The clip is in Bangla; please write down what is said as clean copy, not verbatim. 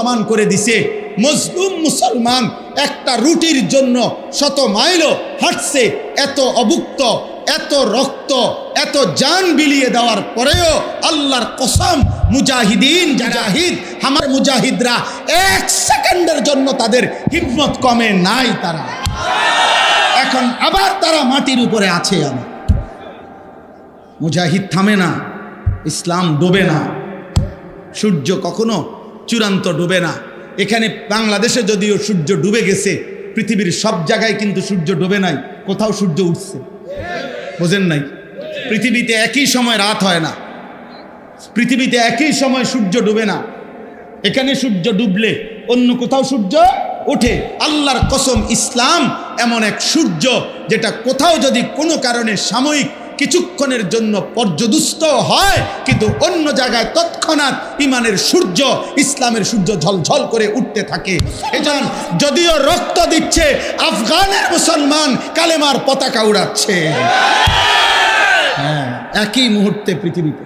প্রমাণ করে দিছে। মজলুম মুসলমান একটা রুটির জন্য শত মাইলও হাঁটছে, এত অভুক্ত, এত রক্ত, এত জান বিলিয়ে দেওয়ার পরেও আল্লাহর কসম মুজাহিদিন জাহিদ আমার মুজাহিদরা এক সেকেন্ডের জন্য তাদের হিম্মত কমে নাই। তারা এখন আবার তারা মাটির উপরে আছে। আমার মুজাহিদ থামে না, ইসলাম ডোবে না, সূর্য কখনো চূড়ান্ত ডুবে না। এখানে বাংলাদেশে যদিও সূর্য ডুবে গেছে, পৃথিবীর সব জায়গায় কিন্তু সূর্য ডুবে নাই, কোথাও সূর্য উঠছে। বোঝেন নাই? পৃথিবীতে একই সময় রাত হয় না, পৃথিবীতে একই সময় সূর্য ডুবে না। এখানে সূর্য ডুবলে অন্য কোথাও সূর্য ওঠে। আল্লাহর কসম, ইসলাম এমন এক সূর্য যেটা কোথাও যদি কোনো কারণে সাময়িক কিছুক্ষণের জন্য পর্যদুস্ত হয়, কিন্তু অন্য জায়গায় তৎক্ষণাৎ ইমানের সূর্য, ইসলামের সূর্য ঝলঝল করে উঠতে থাকে। এজন্য যদিও রক্ত দিচ্ছে, আফগানের মুসলমান কালেমার পতাকা উড়াচ্ছে। হ্যাঁ, একই মুহূর্তে পৃথিবীতে